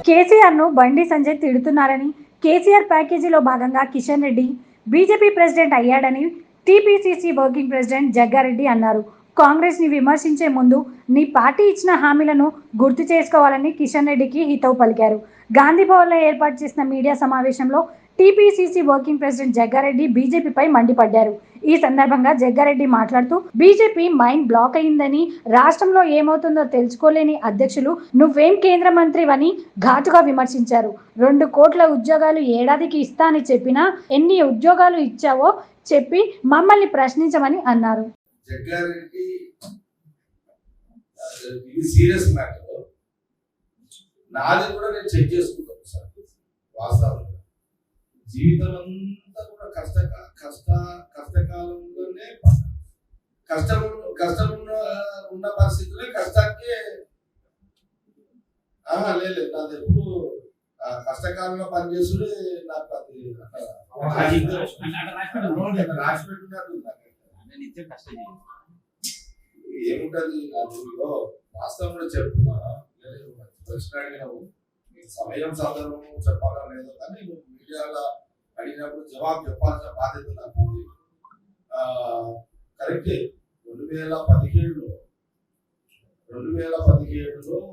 కేసీఆర్ను బండి సంజయ్ తిడుతున్నారని, కేసీఆర్ ప్యాకేజీలో భాగంగా కిషన్ రెడ్డి బీజేపీ ప్రెసిడెంట్ అయ్యాడని టీపీసీసీ వర్కింగ్ ప్రెసిడెంట్ జగ్గారెడ్డి అన్నారు. కాంగ్రెస్ని విమర్శించే ముందు నీ పార్టీ ఇచ్చిన హామీలను గుర్తు చేసుకోవాలని కిషన్ రెడ్డికి హితవు పలికారు. గాంధీభవన్లో ఏర్పాటు చేసిన మీడియా సమావేశంలో టీపీసీసీ వర్కింగ్ ప్రెసిడెంట్ జగ్గారెడ్డి బీజేపీపై మండిపడ్డారు. ఈ సందర్భంగా జగ్గారెడ్డి మాట్లాడుతూ బీజేపీ మైండ్ బ్లాక్ అయిందని, రాష్ట్రంలో ఏమవుతుందో తెలుసుకోలేని అధ్యక్షులు నువ్వేం కేంద్ర మంత్రివని ఘాటుగా విమర్శించారు. 2 కోట్ల ఉద్యోగాలు ఏడాదికి ఇస్తా అని చెప్పినా ఎన్ని ఉద్యోగాలు ఇచ్చావో చెప్పి మమ్మల్ని ప్రశ్నించమని అన్నారు. జగ్గారెడ్డి ఇది సీరియస్ మ్యాటర్. నాది కూడా నేను చెక్ చేసుకుంటాను సార్. వాస్తవం జీవితం అంతా కూడా కష్టకాలంలోనే కష్టం ఉన్న పరిస్థితులే కష్టానికే లేదు. నాది ఎప్పుడు కష్టకాలంలో పనిచేస్తుంటే నాకు అది రాసి పెట్టున్నట్టు ఏముంటది. వాస్తవంలో చెప్తున్నా, ప్రశ్న అడిగినావు, సమయం సందర్భం చెప్పాలా లేదో కానీ నువ్వు మీడియాలో అడిగినప్పుడు జవాబు చెప్పాల్సిన బాధ్యత నాకు ఉంది. కరెక్టే. 2017లో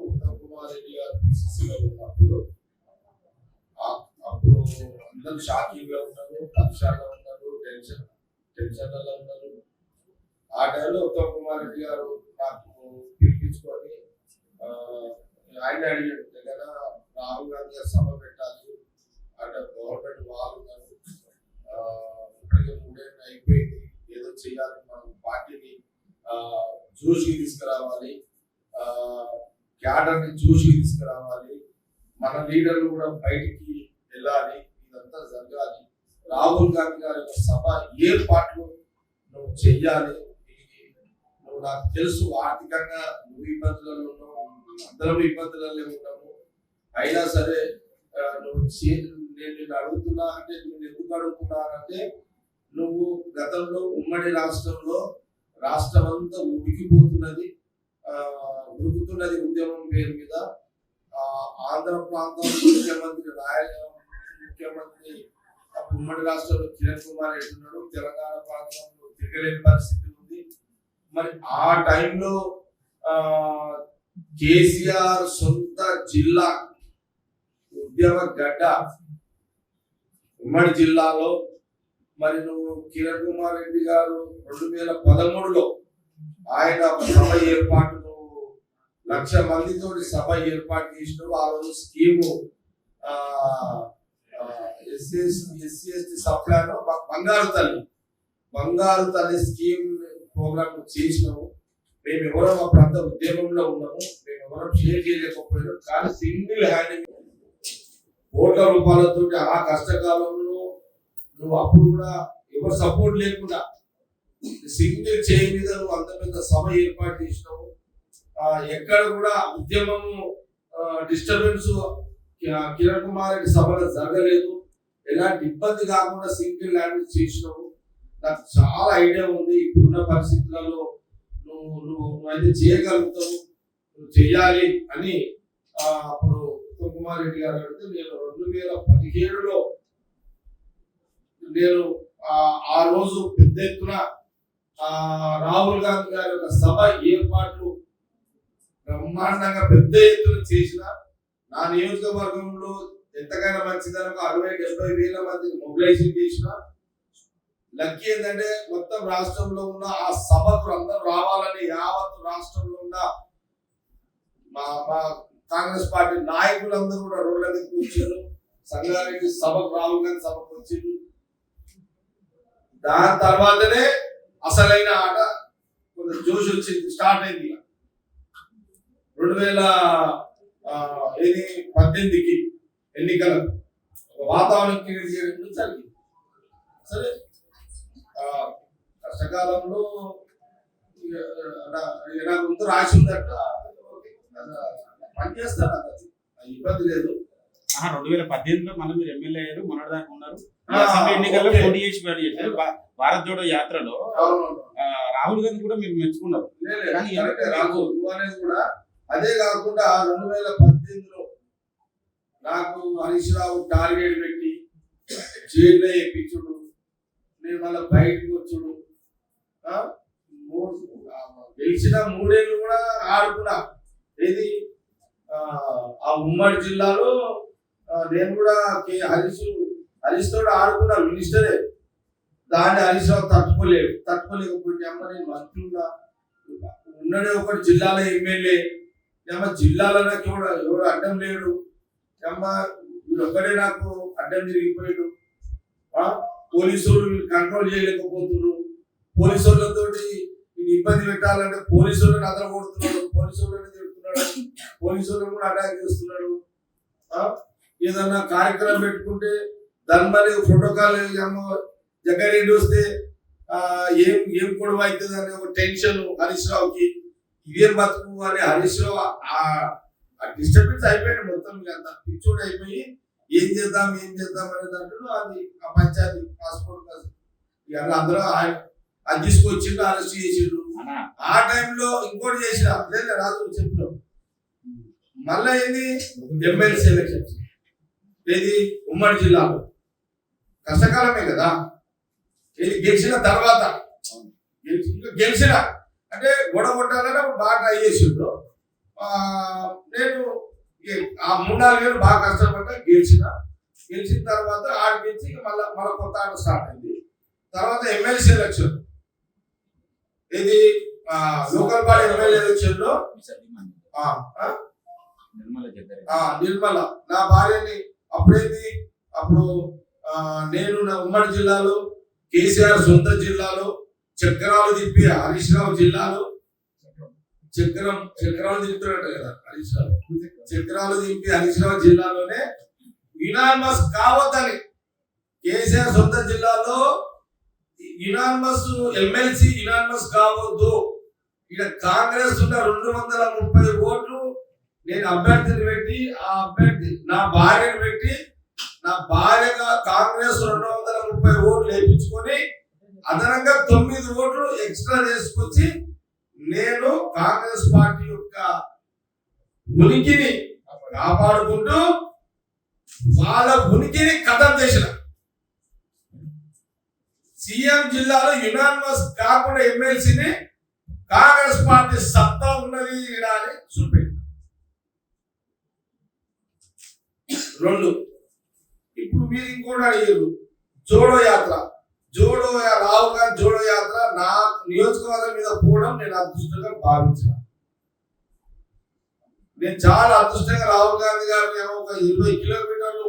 ఉత్తమ్ కుమార్ రెడ్డి గారు పిసిసిలో ఉన్నప్పుడు అప్పుడు అందరూ షాకింగ్ గా ఉన్నారు, పక్షాల్లో ఉన్నారు, టెన్షన్లలో ఉన్నారు. ఆ టైంలో ఉత్తమ్ కుమార్ రెడ్డి గారు నాకు పిలిపించుకొని ఆయన అడిగాడు, దగ్గర రాహుల్ గాంధీ గారు సభ పెట్టాలి అంటే గవర్నమెంట్ వాళ్ళు ఇప్పటికే 3 ఏళ్ళు అయిపోయింది, ఏదో చేయాలి, మనం పార్టీని జోష్కి తీసుకురావాలి, క్యాడర్ని జోష్కి తీసుకురావాలి, మన లీడర్లు కూడా బయటికి వెళ్ళాలి, ఇదంతా జరగాలి. రాహుల్ గాంధీ గారి యొక్క సభ ఏర్పాట్లు నువ్వు చెయ్యాలి. నువ్వు నాకు తెలుసు ఆర్థికంగా నువ్వు ఇబ్బందులలో ఉన్నావు, అందరం ఇబ్బందులలో ఉన్నాము. అయినా సరే నువ్వు నేను నిన్ను అడుగుతున్నా అంటే నేను ఎందుకు అడుగుతున్నానంటే, నువ్వు గతంలో ఉమ్మడి రాష్ట్రంలో రాష్ట్రం అంతా ఉడికిపోతున్నది, ఉడుకుతున్నది ఉద్యమం పేరు మీద. ఆంధ్ర ప్రాంతంలో ముఖ్యమంత్రి ఉమ్మడి రాష్ట్రంలో కిరణ్ కుమార్ రెడ్డి ఉన్నాడు, తెలంగాణ ప్రాంతంలో తిరగలేని పరిస్థితి ఉంది. మరి ఆ టైంలో కేసీఆర్ సొంత జిల్లా ఉద్యమ గడ్డ ఉమ్మడి జిల్లాలో మరి నువ్వు కిరణ్ కుమార్ రెడ్డి గారు 2013లో ఆయన సభ ఏర్పాటు, నువ్వు 1,00,000 మందితోటి సభ ఏర్పాటు చేసినావు. ఆ రోజు స్కీము ఎస్సీ సప్లాన్ బంగారు తల్లి స్కీమ్ ప్రోగ్రామ్ చేసినాము. మేము ఎవరో మా ప్రాంత ఉద్యమంలో ఉన్నాము, మేము ఎవరో షేర్ చేయలేకపోయినాం. కానీ సింగిల్ హ్యాండ్ కోట్ల రూపాయలతో ఆ కష్టకాలంలో నువ్వు అప్పుడు కూడా ఎవరు సపోర్ట్ లేకుండా సింగిల్ చేయి మీద నువ్వు అంత పెద్ద సభ ఏర్పాటు చేసినావు. ఎక్కడ కూడా ఉద్యమము డిస్టర్బెన్స్ కిరణ్ కుమార్ రెడ్డి సభలో జరగలేదు. ఎలాంటి ఇబ్బంది కాకుండా సింగిల్ ల్యాండ్ చేసినావు. నాకు చాలా ఐడియా ఉంది. ఇప్పుడున్న పరిస్థితులలో నువ్వు అయితే చేయగలుగుతావు, నువ్వు చెయ్యాలి అని అప్పుడు ఉత్తమ్ కుమార్ రెడ్డి గారు అడిగితే నేను 2017లో నేను ఆ రోజు పెద్ద ఎత్తున రాహుల్ గాంధీ గారి యొక్క సభ ఏర్పాట్లు బ్రహ్మాండంగా పెద్ద ఎత్తున చేసిన, నా నియోజకవర్గంలో ఎంతకైనా మంచిదనకు 60-70 వేల మందిని మొబిలైజేషన్ చేసిన. లక్కీ ఏంటంటే మొత్తం రాష్ట్రంలో ఉన్న ఆ సభకు అందరూ రావాలని యావత్ రాష్ట్రంలో ఉన్న మా కాంగ్రెస్ పార్టీ నాయకులందరూ కూడా రోడ్ల మీదకి వచ్చారు. సంగారెడ్డి సభకు రాహుల్ గాంధీ సభకు వచ్చింది. దాని తర్వాతనే అసలైన ఆట కొంచెం జోష్ వచ్చింది, స్టార్ట్ అయింది. 2018కి ఎన్నికల వాతావరణం క్రియేట్ చేయడం జరిగింది. సరే కష్టకాలంలో నాకు ముందు రాసి ఉందట, పనిచేస్తాను, ఇబ్బంది లేదు. 2018లో మళ్ళీ మీరు ఎమ్మెల్యే అయ్యారు, మొన్నటిదాకా ఉన్నారు. ఎన్నికల్లో పోటీ చేసి భారత్ జోడో యాత్రలో రాహుల్ గాంధీ కూడా మీరు మెచ్చుకున్నారు. రాహుల్ అనేది కూడా అదే కాకుండా 2018లో నాకు హరీష్ రావు టార్గెట్ పెట్టి జైల్లో ఎక్కించుడు, నేను మళ్ళీ బయటకు వచ్చుడు, గెలిచిన 3 ఏళ్ళు కూడా ఆడుకున్నా. ఏది ఆ ఉమ్మడి జిల్లాలో నేను కూడా హరీష్ తోడు ఆడుకున్నా, మినిస్టరే. దాన్ని హరీష్ రావు తట్టుకోలేకపోయింది. అమ్మ నేను మంత్రి ఉన్నడే ఒకటి జిల్లాలో ఎమ్మెల్యే, అమ్మ జిల్లాలో నాకు ఎవడు అడ్డం లేడు, అమ్మ ఒక్కడే నాకు అడ్డం తిరిగిపోయాడు. పోలీసులు కంట్రోల్ చేయలేకపోతున్నారు, పోలీసులతోటి ఇబ్బంది పెట్టాలంటే పోలీసులను అదరగొడుతున్నాడు, పోలీసులను తిడుతున్నాడు, పోలీసులను కూడా అటాక్ చేస్తున్నాడు. ఏదన్నా కార్యక్రమం పెట్టుకుంటే దాని మరి ప్రోటోకాల్ జగ్గారెడ్డి వస్తే ఏం గొడవ అవుతుంది అనే ఒక టెన్షన్ హరీష్ రావుకి. ఇదేం బతుకు అని హరీష్ రావు డిస్టర్బెన్స్ అయిపోయాడు. మొత్తం అంతా పిచ్చోడు అయిపోయి ఏం చేద్దాం అనే దాంట్లో అది ఆ పంచాయతీ పాస్పోర్ట్ ఇక అందరూ అది తీసుకొచ్చిండు, అరెస్ట్ చేసిండు. ఆ టైంలో ఇంకోటి చేసిన లేదా రాజు చెప్పినావు మళ్ళా ఏంది ఎమ్మెల్సీ ఎలక్షన్స్, ఏది ఉమ్మడి జిల్లాలో కష్టకాలమే కదా. ఇది గెలిచిన తర్వాత గెలిచిన అంటే గొడగొట్టాలని బాగా ట్రై చేసిండు. నేను ఆ 3-4 ఏళ్ళు బాగా కష్టపడ్డా, గెలిచిన తర్వాత ఆడిపించి మళ్ళీ కొత్త ఆట స్టార్ట్ అయింది. తర్వాత ఎమ్మెల్సీ ఎలక్షన్, ఇది లోకల్ బాడీ ఎమ్మెల్యే ఎలక్షన్ లో నిర్మల నా భార్యని అప్పుడు నేను నా ఉమ్మడి జిల్లాలో, కేసీఆర్ సొంత జిల్లాలో, చక్రాలు తిప్పి హరీష్ రావు జిల్లాలో చక్రాలు తిప్పుతున్నట్టు కదా హరీష్ రావు, చక్రాలు తిప్పి హరీష్ రావు జిల్లాలోనే యునానిమస్ కావద్దని కేసీఆర్ సొంత జిల్లాలో యునానిమస్ ఎమ్మెల్సీ యునానిమస్ కావద్దు, ఇక్కడ కాంగ్రెస్ ఉన్న 230 ఓట్లు నేను అభ్యర్థిని పెట్టి ఆ అభ్యర్థి నా భార్యను పెట్టి నా భార్యగా కాంగ్రెస్ 230 ఓట్లు వేయించుకొని అదనంగా 9 ఓట్లు ఎక్స్ట్రా చేసుకొచ్చి నేను కాంగ్రెస్ పార్టీ యొక్క ఉనికిని కాపాడుకుంటూ వాళ్ళ ఉనికిని ఖతం చేసిన. సీఎం జిల్లాలో యునానిమస్ కాకుండా ఎమ్మెల్సీని కాంగ్రెస్ పార్టీ సత్తా ఉన్నది అని చూపెట్టిన. 2 ఇప్పుడు మీరు ఇంకోటి అడిగారు జోడో యాత్ర, రాహుల్ గాంధీ జోడో యాత్ర నా నియోజకవర్గం మీద పోవడం నేను అదృష్టంగా భావించిన. నేను చాలా అదృష్టంగా రాహుల్ గాంధీ గారిని ఒక 20 కిలోమీటర్లు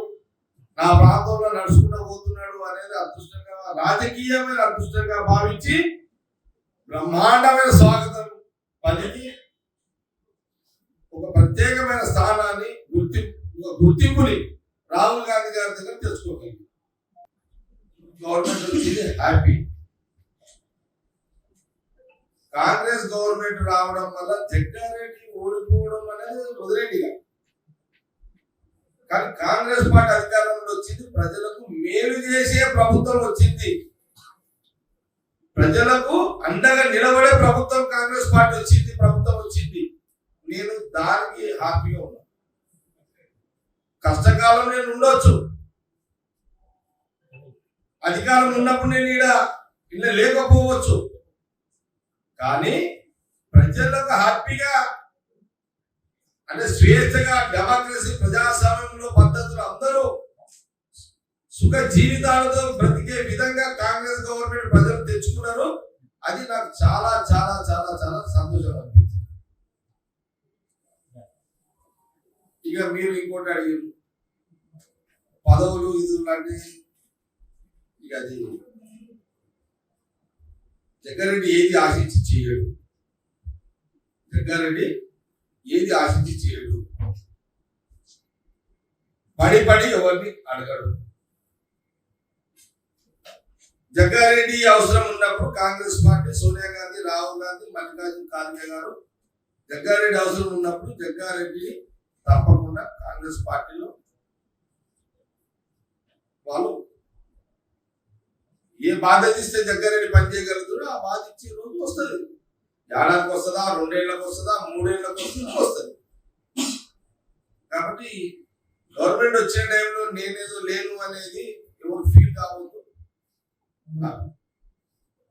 నా ప్రాంతంలో నడుచుకుంటూ పోతున్నాడు అనేది అదృష్టంగా, రాజకీయమైన అదృష్టంగా భావించి బ్రహ్మాండమైన స్వాగతం పలికి ఒక ప్రత్యేకమైన స్థానాన్ని గుర్తింపుని రాహుల్ గాంధీ గారి దగ్గర తెచ్చుకోగలిగింది. గవర్నమెంట్ వచ్చింది హ్యాపీ. కాంగ్రెస్ గవర్నమెంట్ రావడం వల్ల జగ్గారెడ్డి ఓడిపోవడం అనేది వదిలేండిగా, కానీ కాంగ్రెస్ పార్టీ అధికారంలో వచ్చింది, ప్రజలకు మేలు చేసే ప్రభుత్వం వచ్చింది, ప్రజలకు అండగా నిలబడే ప్రభుత్వం కాంగ్రెస్ పార్టీ వచ్చింది. నేను దానికి హ్యాపీగా ఉన్నాను. కష్టకాలం నేను ఉండొచ్చు, అధికారం ఉన్నప్పుడు నేను ఇలా లేకపోవచ్చు, కానీ ప్రజలకు హ్యాపీగా అంటే స్వేచ్ఛగా డెమోక్రసీ ప్రజాస్వామ్యంలో పద్ధతులు అందరూ సుఖ జీవితాలతో బ్రతికే విధంగా కాంగ్రెస్ గవర్నమెంట్ ప్రజలు తెచ్చుకున్నారు. అది నాకు చాలా చాలా చాలా చాలా సంతోషం అనిపించింది. ఇక మీరు ఇంకోటి అడిగారు పదవులు ఇది లాంటి, ఇక అది జగ్గారెడ్డి ఏది ఆశించి చేయడు, పడి ఎవరిని అడగడు. జగ్గారెడ్డి అవసరం ఉన్నప్పుడు కాంగ్రెస్ పార్టీ సోనియా గాంధీ, రాహుల్ గాంధీ, మల్లికార్జున ఖార్గే గారు జగ్గారెడ్డి అవసరం ఉన్నప్పుడు జగ్గారెడ్డి తప్పకుండా కాంగ్రెస్ పార్టీలో వాళ్ళు ఏ బాధ్యత ఇస్తే జగ్గారెడ్డి పనిచేయగలుగుతాడో ఆ బాధ్యత ఇచ్చే రోజు వస్తుంది. ఏడాదికి వస్తుందా, 2 ఏళ్ళకి వస్తుందా, 3 ఏళ్ళకి వస్తుందా, వస్తుంది. కాబట్టి గవర్నమెంట్ వచ్చే టైంలో నేనేదో లేను అనేది ఎవరు ఫీల్ కావద్దు.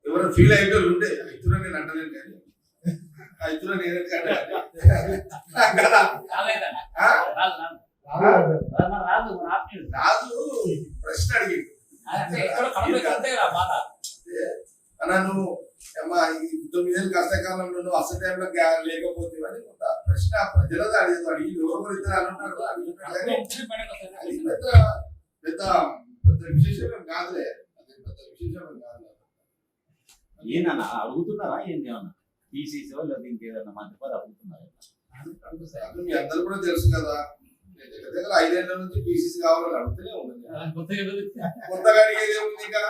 ఎవరు ఫీల్ అయ్యేటోళ్ళు ఉంటే ఇతరులు నేను అంటలేను కానీ ఇతరులు నేను రాజు ప్రశ్న అడిగిండు అన్నా నువ్వు అమ్మా ఈ 9 ఏళ్ళ కష్టకాలంలో నువ్వు అసలు టైంలో లేకపోతే అని కొంత ప్రశ్న ప్రజలతో అడిగి ఎవరు ఇద్దరు అంటున్నారు అది పెద్ద పెద్ద పెద్ద విశేషం కాదులే. అది పెద్ద విశేషం కాదు. ఏనన్నా అడుగుతున్నారా ఏంటి ఏమన్నా పీసీసీ లేదా ఇంకేదన్నా మంత్రి పది అడుగుతున్నారా? మీ అందరూ కూడా తెలుసు కదా, దగ్గర దగ్గర 5 ఏళ్ల నుంచి పీసీసీ కావాలని అడుగుతూనే ఉంది. కొత్తగా అడిగేది ఏముంది ఇంకా?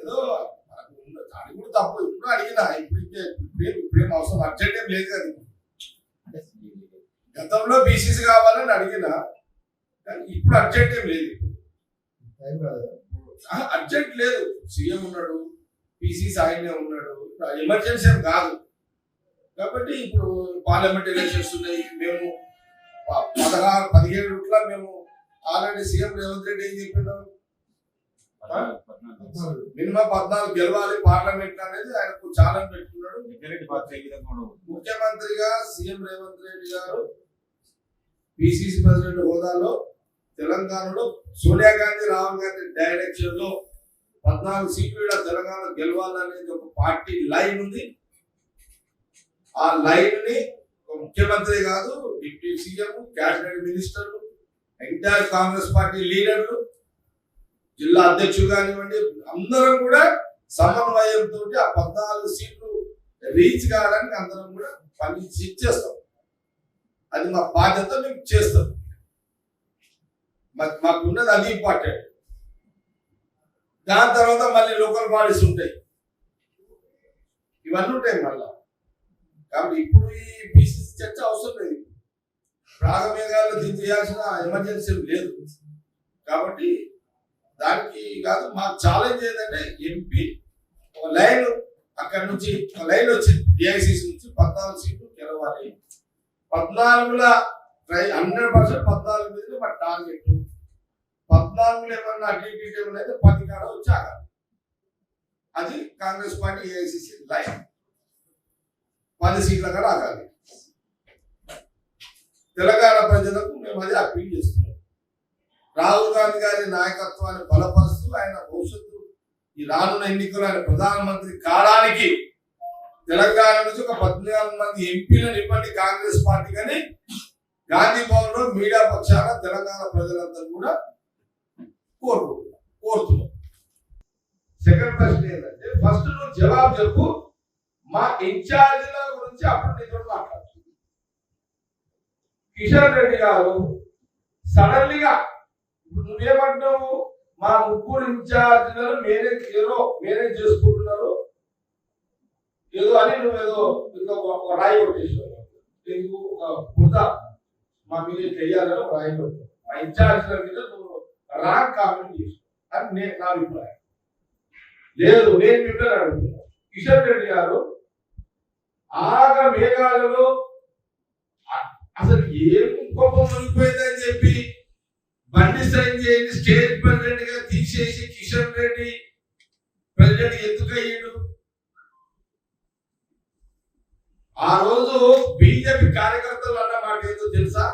ఏదో అది కూడా తప్పు. ఇప్పుడు అడిగినా ఇప్పుడేం అవసరం అర్జెంట్ ఏం లేదు కదా. గతంలో బీసీసీ కావాలని అడిగినా కానీ ఇప్పుడు అర్జెంట్ ఏం లేదు. అర్జెంట్ లేదు. సీఎం ఉన్నాడు, పీసీసీ ఆయనే ఉన్నాడు, ఎమర్జెన్సీ ఏం కాదు. కాబట్టి ఇప్పుడు పార్లమెంట్ ఎలక్షన్స్ ఉన్నాయి. మేము 17 మేము ఆల్రెడీ సీఎం రేవంత్ రెడ్డి ఏం చెప్పినాం, మినిమం 14 గెలవాలి పార్లమెంట్ అనేది ఆయనకు ఛాలెంజ్ పెట్టుకున్నాడు. ముఖ్యమంత్రిగా సీఎం రేవంత్ రెడ్డి గారు పిసిసి ప్రెసిడెంట్ హోదాలో తెలంగాణలో సోనియా గాంధీ రాహుల్ గాంధీ డైరెక్షన్ లో 14 సీట్లు తెలంగాణ గెలవాలనేది ఒక పార్టీ లైన్ ఉంది. ఆ లైన్ ని ముఖ్యమంత్రి కాదు, డిప్యూటీ సీఎం, క్యాబినెట్ మినిస్టర్లు, ఎంటైర్ కాంగ్రెస్ పార్టీ లీడర్లు, జిల్లా అధ్యక్షులు కానివ్వండి, అందరం కూడా సమన్వయంతో ఆ 14 సీట్లు రీచ్ కావడానికి అందరం కూడా పని చేస్తాం. అది మా బాధ్యత, మేము చేస్తాం. మాకు ఉన్నది అది ఇంపార్టెంట్. దాని తర్వాత మళ్ళీ లోకల్ బాడీస్ ఉంటాయి, ఇవన్నీ ఉంటాయి మళ్ళా. కాబట్టి ఇప్పుడు ఈ పీసీసీ చర్చ అవసరం లేదు. ప్రాథమికంగా దించేయాల్సిన ఎమర్జెన్సీ లేదు. కాబట్టి దానికి కాదు, మాకు ఛాలెంజ్ ఏంటంటే ఎంపీ ఒక లైన్ అక్కడ నుంచి ఒక లైన్ వచ్చింది. ఏఐసిసి నుంచి 14 సీట్లు గెలవాలి. 14లో 100% 14 మీద మా టార్గెట్. 14లో ఏమన్నా అటు ఇటు ఏమన్నా అయితే 10 కాడ వచ్చాక అది కాంగ్రెస్ పార్టీ ఏఐసిసి లైన్. 10 సీట్ల కాడ ఆగాలి. తెలంగాణ ప్రజలకు మేము అది అప్పీల్ చేస్తున్నాం. రాహుల్ గాంధీ గారి నాయకత్వాన్ని బలపరుస్తూ ఆయన భవిష్యత్తు ఈ రానున్న ఎన్నికలు ఆయన ప్రధానమంత్రి కావడానికి తెలంగాణ నుంచి ఒక 14 మంది ఎంపీలను ఇవ్వండి కాంగ్రెస్ పార్టీ కానీ గాంధీ భవన్ లో మీడియా పక్షాన తెలంగాణ ప్రజలందరూ కూడా కోరుతున్నాం. సెకండ్ ప్రశ్న ఏంటంటే, ఫస్ట్ నువ్వు జవాబు చెప్పు, మా ఇన్ఛార్జీల గురించి అప్పుడు నీతో మాట్లాడుతుంది. కిషన్ రెడ్డి గారు సడన్లీగా నువ్వేమంటున్నావు, మా 3 ఇన్ఛార్జీలను మేనేజ్ చేసుకుంటున్నారు ఏదో అని నువ్వేదో ఒక రాయి కొట్టేసావు. నీకు ఒక బుద్ధ మా మీద చెయ్యాలని ఒక రాయి కొట్టావు. మా ఇన్ఛార్జీల మీద నువ్వు రాంగ్ కామెంట్ చేసావు అని నా అభిప్రాయం. లేదు, నేను మిమ్మల్ని అడుగుతున్నాను. కిషన్ రెడ్డి గారు ఆగ మేఘాలలో అసలు ఏం కోపం వెళ్ళిపోయిందని చెప్పి బండి సంజయ్ స్టేట్ ప్రెసిడెంట్ గా తీసేసి కిషన్ రెడ్డి ప్రెసిడెంట్ ఎందుకు అయ్యాడు? ఆ రోజు బీజేపీ కార్యకర్తలు అన్న మాట ఏందో తెలుసా?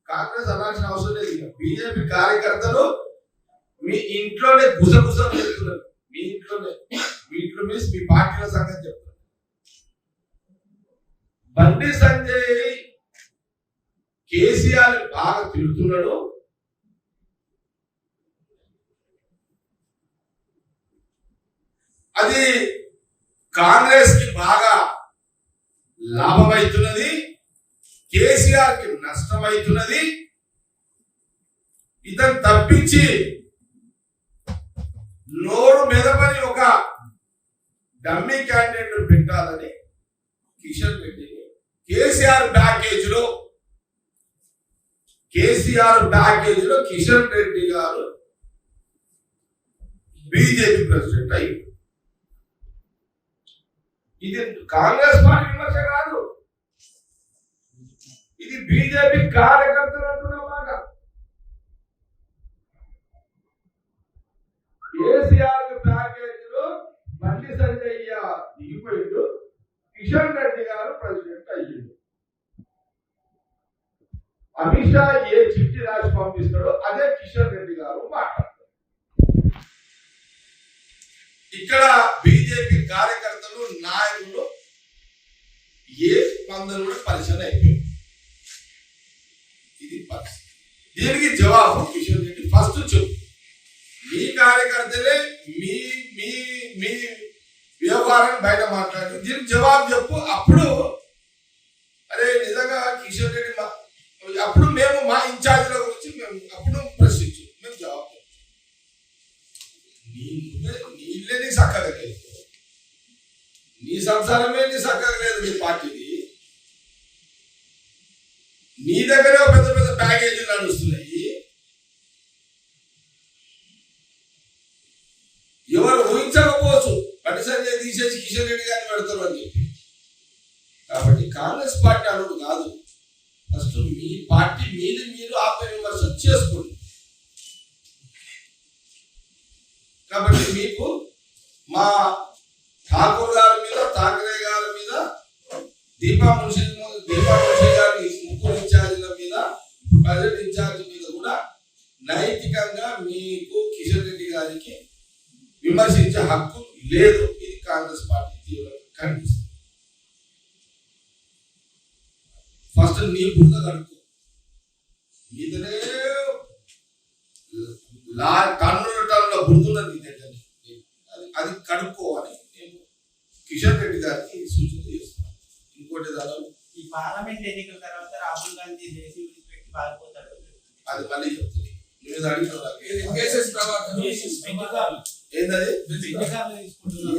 కాంగ్రెస్ అనాల్సిన అవసరం లేదు. బీజేపీ కార్యకర్తలు మీ ఇంట్లోనే గుసగుసలు చెప్తున్నారు. మీ ఇంట్లో మీన్స్ మీ పార్టీల సంగతి చెప్తున్నారు. బండి సంజయ్ కేసీఆర్ బాగా తిరుగుతున్నాడు. అది కాంగ్రెస్ కి బాగా లాభమైతున్నది, కేసీఆర్ కి నష్టమైతున్నది. ఇతను తప్పించి నోరు మెదపని ఒక డమ్మీ క్యాండిడేట్ పెట్టాలని కిషన్ రెడ్డి కేసీఆర్ ప్యాకేజీలో కిషన్ రెడ్డి గారు బీజేపీ ప్రెసిడెంట్ అయ్యారు. ఇది కాంగ్రెస్ పార్టీ విమర్శ కాదు, బీజేపీ కార్యకర్తలు అంటున్న మాట. కేసీఆర్ ప్యాకేజీలో బండి సంజయ్య దిగిపోయిండు, కిషన్ రెడ్డి గారు ప్రెసిడెంట్ అయ్యిండు. అమిత్ షా ఏ చిట్టి రాసి పంపిస్తాడో అదే కిషన్ రెడ్డి గారు మాట్లాడతారు. ఇక్కడ బీజేపీ కార్యకర్తలు నాయకులు ఏ స్పందన కూడా పరిచయం అయిపోయింది. ఇది పరిస్థితి. దీనికి జవాబు కిషన్ రెడ్డి ఫస్ట్ చెప్పు. మీ కార్యకర్తలే మీ మీ మీ వ్యవహారాన్ని బయట మాట్లాడారు, దీనికి జవాబు చెప్పు. అప్పుడు అరే నిజంగా కిషన్ రెడ్డి అప్పుడు మేము మా ఇన్ఛార్జీల గురించి మేము అప్పుడు ప్రశ్నించు, మేము జవాబు నీళ్ళే నీ చక్కగా లేదు, నీ సంసారమే నీ చక్కగా లేదు, నీ పార్టీది నీ దగ్గర పెద్ద పెద్ద ప్యాకేజీలు నడుస్తున్నాయి. ఎవరు ఊహించకపోవచ్చు బండి సంజయ్ తీసేసి కిషన్ రెడ్డి గారిని పెడతారు అని చెప్పి. కాబట్టి కాంగ్రెస్ పార్టీ అనుడు కాదు, ఫస్ట్ మీ పార్టీ మీద మీరు ఆత్మవిమర్శ చేసుకోండి. కాబట్టి మీకు మా ఠాకూర్ గారి మీద, ఠాకరే గారి మీద, దీపా మున్షి గారి ముగ్గురు ఇన్ఛార్జీల మీద, ప్రెసిడెంట్ ఇన్ఛార్జి మీద కూడా నైతికంగా మీకు కిషన్ రెడ్డి గారికి విమర్శించే హక్కు లేదు. ఇది కాంగ్రెస్ పార్టీ తీవ్రంగా కనిపిస్తుంది. ఫస్ట్ నీ బుద్ధ కడుక్కో, మీదనే టన్నుల టన్నుల బుద్ధున్నది నీ దగ్గర, అది కడుక్కోవాలి. నేను కిషన్ రెడ్డి గారికి సూచన చేస్తున్నాను. ఇంకోటి దాదాపు ఈ పార్లమెంట్ ఎన్నికల తర్వాత రాహుల్ గాంధీ దేశం విడిచిపెట్టి పారిపోతాడు, అది మళ్ళీ చెప్తుంది. నువ్వు అడిగినావు ఏంటది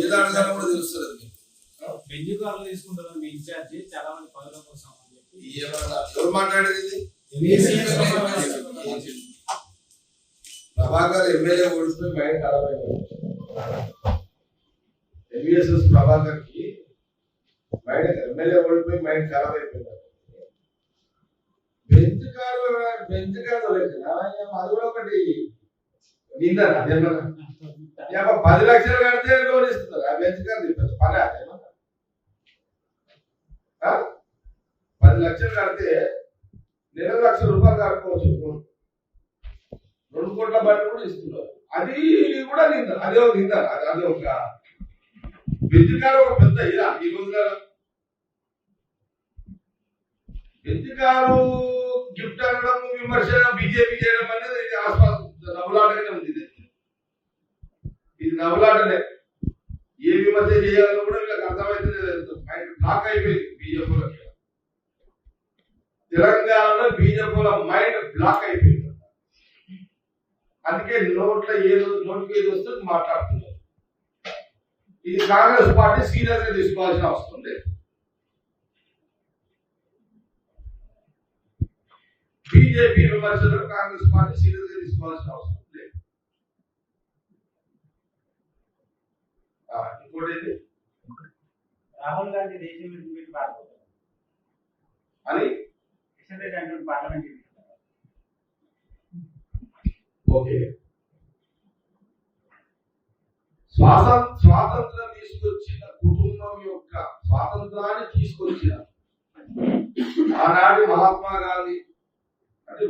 ఏది అడగాలో కూడా తెలుస్తుంది. బెంజుకారులు తీసుకుంటారు మీ ఇన్ఛార్జి చాలా మంది పనుల కోసం ఏమన్నా ఎవరు మాట్లాడేది? ప్రభాకర్ ఎమ్మెల్యే ఓడిపోయి మైండ్ ఖరాబ్ అయిపోయింది. ఎంబీఎస్ఎస్ ప్రభాకర్ కి ఎమ్మెల్యే ఓడిపోయి మైండ్ ఖరాబ్ అయిపోయింది. బెంచ్ కారు అది కూడా ఒకటి నిందనా? 10 లక్షలు కడితే లోన్ ఇస్తున్నారు. ఆ బెంచ్ కారు తిప్పదు పని. 10 లక్షలు కడితే నెలకు ₹1,00,000 కట్టుకోవచ్చు. 2 కోట్ల బట్టి కూడా ఇస్తున్నారు. అది కూడా నింద, అదే ఒక నింద. అదే ఒక బెంచ్ కారు ఒక పెద్ద ఇలా ఈ రోజున బెంచ్ కారు గిఫ్ట్ అనడం, విమర్శ బీజేపీ చేయడం అనేది ఇది నవ్వులాటగానే ఉంది. ఇది నవ్వులాటనే. ఏ విమర్శ చేయాలో కూడా వీళ్ళకి అర్థమైతే బ్లాక్ అయిపోయింది బీజేపీలకి. తెలంగాణలో బీజేపీల మైండ్ బ్లాక్ అయిపోయింది. అందుకే నోటికి ఏది వస్తే మాట్లాడుతున్నారు. ఇది కాంగ్రెస్ పార్టీ సీరియస్ గా తీసుకోవాల్సిన అవసరం లేదు. బీజేపీ విమర్శలు కాంగ్రెస్ పార్టీ సీరియస్ గా తీసుకోవాల్సిన అవసరం లేదు. ఇంకోటి రాహుల్ గాంధీ దేశం విడిచిపెట్టి పారిపోతాడు అని కిషన్ రెడ్డి అంటున్న పార్లమెంట్. ఓకే, స్వాతంత్రం తీసుకొచ్చిన కుటుంబం యొక్క స్వాతంత్రాన్ని తీసుకొచ్చిన ఆనాటి మహాత్మా గాంధీ అంటే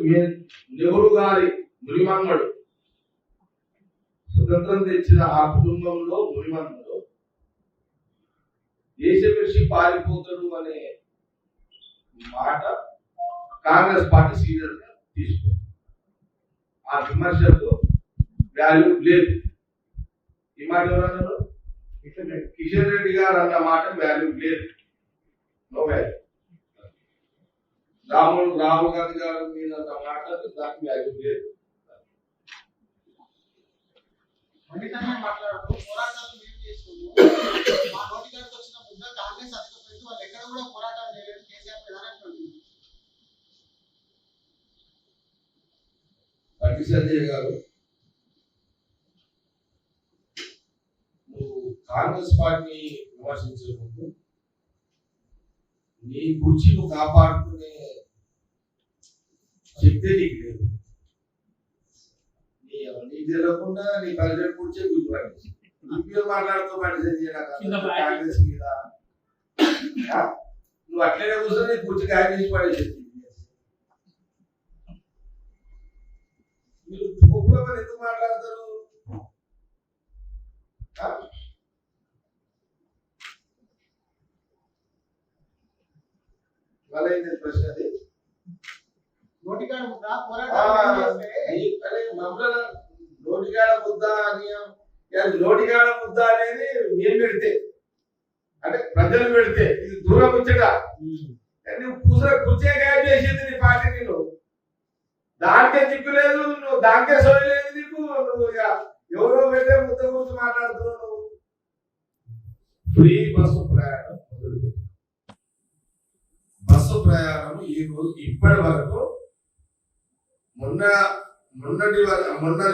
నెహ్రూ గారి మునిమన్మడు స్వతంత్రం తెచ్చిన ఆ కుటుంబంలో మునిమన్మడు దేశం విడిచి పారిపోతాడు అనే మాట కాంగ్రెస్ పార్టీ సీరియస్ గా తీసుకో. ఆ విమర్శకు వాల్యూ లేదు. ఈ మాట ఎవరన్నారు? కిషన్ రెడ్డి గారు అన్న మాట వాల్యూ లేదు, నో వాల్యూ. రాహుల్ గాంధీ గారి మీద అన్న మాటకు దానికి వాల్యూ లేదు. మాట్లాడుతూ పోరాటాలు మేము చేసుకున్నాము, మా నోటి గారికి వచ్చిన ముద్ద కాంగ్రెస్ అధికారులు వాళ్ళు ఎక్కడ కూడా పోరాటాలు చేయలేదు కేసీఆర్ ప్రధానమంత్రి. బండి సంజయ్ గారు, నువ్వు కాంగ్రెస్ పార్టీని విమర్శించే ముందు నీ కుర్చీను కాపాడుకునే చెప్తే నీకు లేదు. నీకు తెలియకుండా నీ పరిచయం కూర్చే కూర్చోవాలి. ఇంకేం మాట్లాడుతూ కాంగ్రెస్ మీద నువ్వు అట్లనే కూర్చొని కూర్చి కాంగ్రెస్ పడేసేది. మీరు ఎందుకు మాట్లాడతారు? వాళ్ళైతే ప్రశ్న అది నోటికాడ ముద్ద పోరాటం నోటికాడ ముద్ద అని నోటికాడ ముద్ద అనేది మేము పెడితే అంటే ప్రజలు పెడితే ఇది దూరం వచ్చగా కూర్చే గాయం చేసేది నీ పార్టీకి. నువ్వు దానికే దిక్కు లేదు, నువ్వు దానికే సోయలేదు నీకు. నువ్వు ఎవరో పెట్టే ముద్ద గురించి మాట్లాడుతున్నావు. నువ్వు ఫ్రీ బస్సు ప్రయాణం మొదలుపెట్టి బస్సు ప్రయాణం ఈ రోజు ఇప్పటి వరకు మొన్న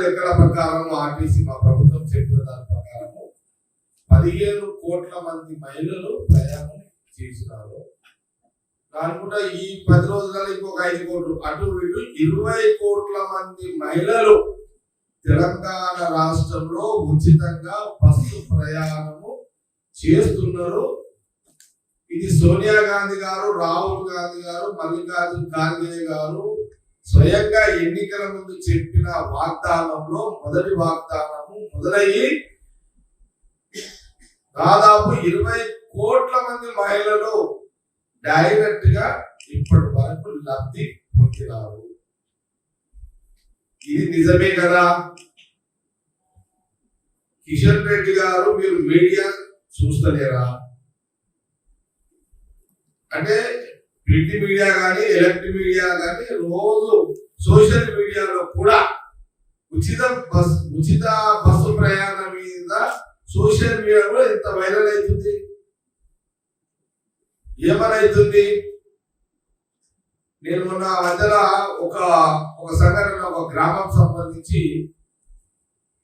లెక్కల ప్రకారం ఆర్టీసీ మా ప్రభుత్వం చెప్పిన దాని ప్రకారం 15 కోట్ల మంది మహిళలు ప్రయాణం చేసినారు. అనుకుంటా ఈ 10 రోజులలో ఇంకొక 5 కోట్లు అటు ఇటు 20 కోట్ల మంది మహిళలు తెలంగాణ రాష్ట్రంలో ఉచితంగా బస్సు ప్రయాణము చేస్తున్నారు. ఇది సోనియా గాంధీ గారు, రాహుల్ గాంధీ గారు, మల్లికార్జున ఖార్గే గారు స్వయంగా ఎన్నికల ముందు చెప్పిన వాగ్దానంలో మొదటి వాగ్దానము మొదలయ్యి దాదాపు 20 కోట్ల మంది మహిళలు డైరెక్ట్ గా ఇప్పటి వరకు లబ్ధి పొందినారు. ఇది నిజమే కదా? కిషన్ రెడ్డి గారు, మీరు మీడియా చూస్తలేరా? అంటే ప్రింట్ మీడియా కానీ ఎలక్ట్రిక్ మీడియా కానీ రోజు సోషల్ మీడియాలో కూడా ఉచిత బస్సు ప్రయాణం మీద సోషల్ మీడియా కూడా ఎంత వైరల్ అవుతుంది. ఏమనవుతుంది? నేను మొన్న మధ్యలో ఒక సంఘటన, ఒక గ్రామం సంబంధించి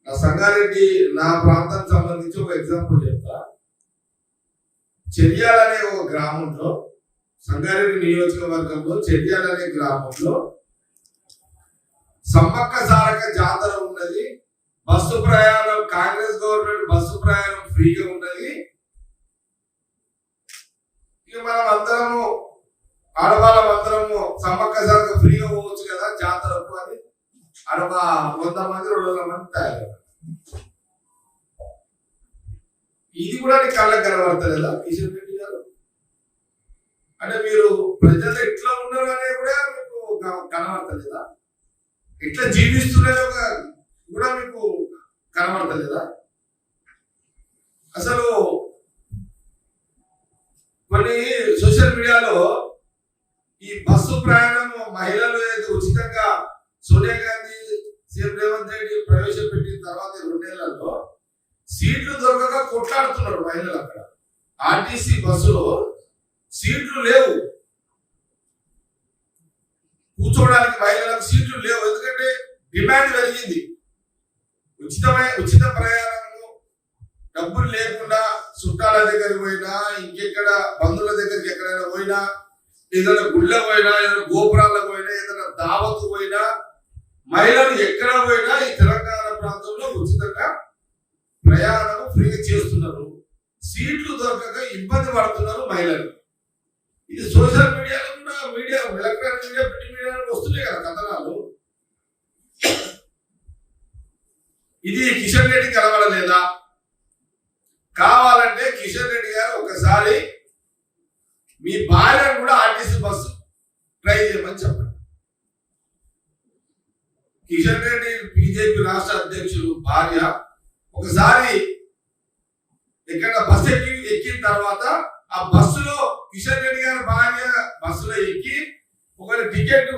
నా సంగారెడ్డి నా ప్రాంతానికి సంబంధించి ఒక ఎగ్జాంపుల్ చెప్తా. చెర్యాలనే ఒక గ్రామంలో, సంగారెడ్డి నియోజకవర్గంలో చెర్యాలనే గ్రామంలో సమ్మక్క సారక్క జాతర ఉన్నది. బస్సు ప్రయాణం, కాంగ్రెస్ గవర్నమెంట్ బస్సు ప్రయాణం ఫ్రీగా ఉన్నది. ఇక మనం అందరము ఆడవాళ్ళం అందరము సమ్మక్క సారక్క ఫ్రీగా పోవచ్చు కదా జాతరకు అని ఆడవ 100 మంది 200 మంది తయారు. ఇది కూడా నీ కళ్ళకు కనబడతలేదా కిషన్ రెడ్డి గారు? అంటే మీరు ప్రజలు ఎట్లా ఉన్నారు అనేది కూడా మీకు కనబడతలేదా? ఎట్లా జీవిస్తున్నారో కూడా మీకు కనబడతలేదా? అసలు కొన్ని సోషల్ మీడియాలో ఈ బస్సు ప్రయాణం మహిళలు ఉచితంగా సోనియా గాంధీ, సీఎం రేవంత్ రెడ్డి ప్రవేశపెట్టిన తర్వాత 2 నెలల్లో సీట్లు దొరకక కొట్లాడుతున్నారు మహిళలు. అక్కడ ఆర్టీసీ బస్సులో సీట్లు లేవు, కూర్చోవడానికి మహిళలకు సీట్లు లేవు. ఎందుకంటే డిమాండ్ పెరిగింది. ఉచిత ప్రయాణము డబ్బులు లేకుండా చుట్టాల దగ్గరికి పోయినా, ఇంకెక్కడ బంధువుల దగ్గరికి ఎక్కడైనా పోయినా, ఏదైనా గుళ్ళకు పోయినా, ఏదైనా గోపురాలకు పోయినా, ఏదైనా దావతు పోయినా, మహిళలు ఎక్కడ పోయినా ఈ తెలంగాణ ప్రాంతంలో ఉచితంగా ప్రయాణం ఫ్రీగా చేస్తున్నారు. సీట్లు దొరకక ఇబ్బంది పడుతున్నారు మహిళలు. ఇది సోషల్ మీడియాలో కూడా, ఎలక్ట్రానిక్ మీడియా, ప్రింట్ మీడియాలో వస్తున్నాయి కదా కథనాలు. ఇది కిషన్ రెడ్డి కనబడలేదా? కావాలంటే కిషన్ రెడ్డి గారు ఒకసారి మీ భార్యను కూడా ఆర్టీసీ బస్సు ట్రై చేయమని చెప్పండి. కిషన్ రెడ్డి బీజేపీ రాష్ట్ర అధ్యక్షులు భార్య ఒకసారి ఎక్కడ బస్సు ఎక్కిన తర్వాత ఆ బస్సులో కిషన్ రెడ్డి గారి భార్య బస్సులో ఎక్కి ఒకవేళ టికెట్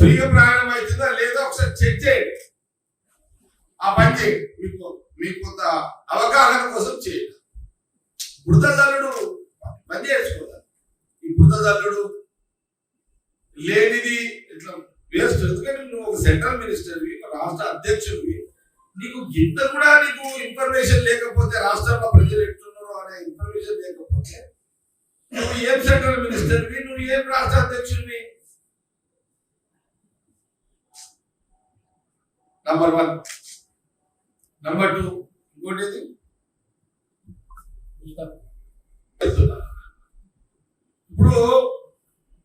ఫ్రీగా ప్రయాణం అవుతుందా లేదా ఒకసారి చెక్ చేయండి. ఆ పని చేయండి. మీకు కొంత అవగాహన కోసం చేయండి. బురదల్లుడు పని చేసుకోవాలి. ఈ బురదల్లుడు లేనిది ఇట్లా వేస్ట్. ఎందుకంటే నువ్వు ఒక సెంట్రల్ మినిస్టర్వి, రాష్ట్ర అధ్యక్షుడివి, నీకు ఇంత కూడా నీకు ఇన్ఫర్మేషన్ లేకపోతే, రాష్ట్రంలో ప్రజలు ఎట్లున్నారో అనే ఇన్ఫర్మేషన్ లేకపోతే నువ్వు ఏం సెంట్రల్ మినిస్టర్వి, నువ్వు ఏం రాష్ట్ర అధ్యక్షుడివి? నంబర్ 1. నంబర్ 2 ఇంకోటి ఏది? ఇప్పుడు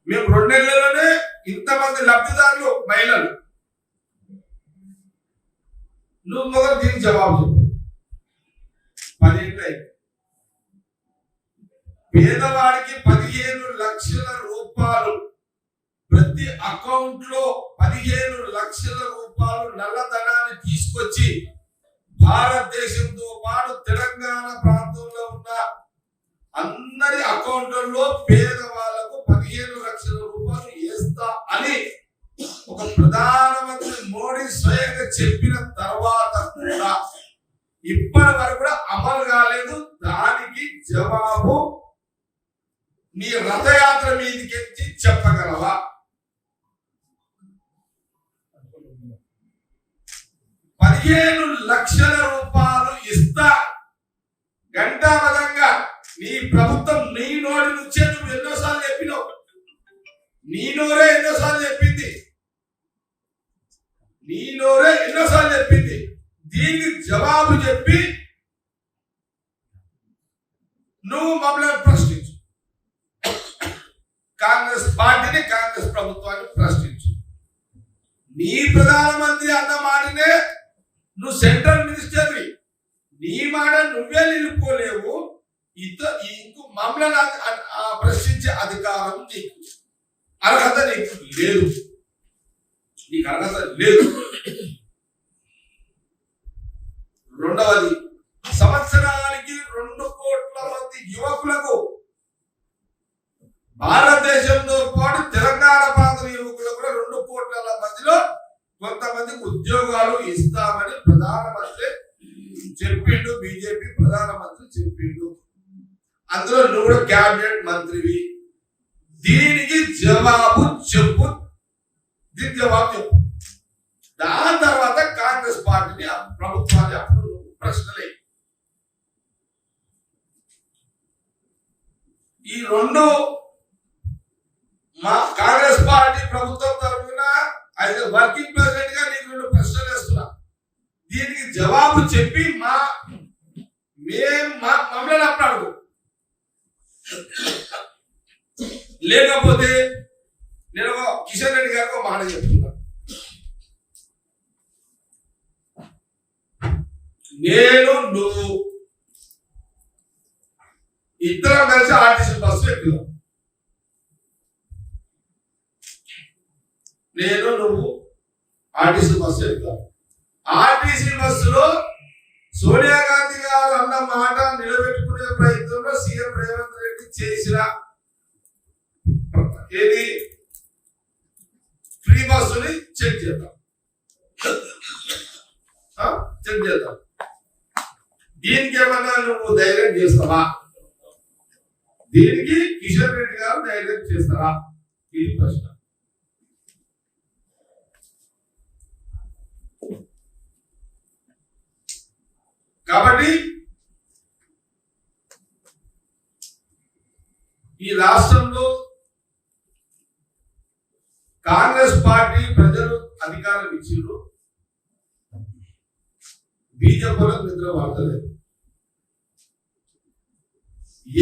మేము 2 నెలల్లోనే ఇంతమంది లబ్ధిదారులు మహిళలు. నువ్వు మొదలు దీనికి జవాబు చెప్పు. 10 ఏళ్ళు అయింది. పేదవాడికి 15 లక్షల రూపాయలు ప్రతి అకౌంట్ లో 15 లక్షల రూపాయలు నల్లధనాన్ని తీసుకొచ్చి భారతదేశంతో పాటు తెలంగాణ ప్రాంతంలో ఉన్న అందరి అకౌంట్లలో పేదవాళ్లకు 15 లక్షల రూపాయలు వేస్తా అని ఒక ప్రధానమంత్రి మోడీ స్వయంగా చెప్పిన తర్వాత కూడా ఇప్పటి వరకు కూడా అమలు కాలేదు. దానికి జవాబు నీ రథయాత్ర మీదకి చెప్పగలవా? 15 లక్షల రూపాయలు ఇస్తా గంటాబద్ధంగా నీ ప్రభుత్వం నీ నోటి నుంచే నువ్వు ఎన్నోసార్లు చెప్పినావు. నీ నోరే ఎన్నోసార్లు చెప్పింది. దీనికి జవాబు చెప్పి నువ్వు మమ్మల్ని ప్రశ్నించు. కాంగ్రెస్ పార్టీని, కాంగ్రెస్ ప్రభుత్వాన్ని ప్రశ్నించు. నీ ప్రధానమంత్రి అన్న మాటనే నువ్వు సెంట్రల్ మినిస్టర్వి. నీ మాట నువ్వే నిలుపుకోలేవు. ఇంకో మమ్మల్ని ప్రశ్నించే అధికారం నీకు, అర్హత నీకు లేదు. రెండవది, సంవత్సరానికి 2 కోట్ల మంది యువకులకు, భారతదేశంతో పాటు తెలంగాణ ప్రాంత యువకులకు కూడా 2 కోట్ల మందిలో కొంతమందికి ఉద్యోగాలు ఇస్తామని ప్రధానమంత్రి చెప్పిండు. బీజేపీ ప్రధానమంత్రి చెప్పిండు. అందులో నువ్వు కూడా క్యాబినెట్ మంత్రివి. దీనికి జవాబు చెప్పు. దాని తర్వాత కాంగ్రెస్ పార్టీని, ప్రభుత్వాన్ని అప్పుడు ప్రశ్నలే. ఈ 2 మా కాంగ్రెస్ పార్టీ ప్రభుత్వం తరఫున అయితే వర్కింగ్ ప్రెసిడెంట్ గా నీకు 2 ప్రశ్నలు వేస్తున్నా. దీనికి జవాబు చెప్పి మమ్మల్ని అప్పుడు అడుగు. లేకపోతే నేను కిషన్ రెడ్డి గారికి ఒక మాట చెప్తున్నా. నువ్వు ఇద్దరం కలిసి ఆర్టీసీ బస్సు ఎక్కుదాం. నువ్వు ఆర్టీసీ బస్సు ఎక్కుదాం. ఆర్టీసీ బస్సులో సోనియా గాంధీ గారు అన్న మాట నిలబెట్టుకునే ప్రయత్నంలో సీఎం రేవంత్ రెడ్డి చేసిన ఏది ఫ్రీ బస్సుని చెక్ చేద్దాం. దీనికి ఏమన్నా నువ్వు ధైర్యం చేస్తావా? దీనికి కిషన్ రెడ్డి గారు ధైర్యం చేస్తారా? ఇది ప్రశ్న. కాబట్టి ఈ రాష్ట్రంలో కాంగ్రెస్ పార్టీ ప్రజలు అధికారం ఇచ్చిండ్రు. బీజేపీలకు నిద్ర పడతలేదు.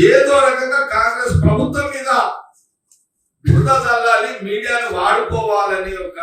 ఏదో రకంగా కాంగ్రెస్ ప్రభుత్వం మీద బురద చల్లాలి, మీడియాను వాడుకోవాలని ఒక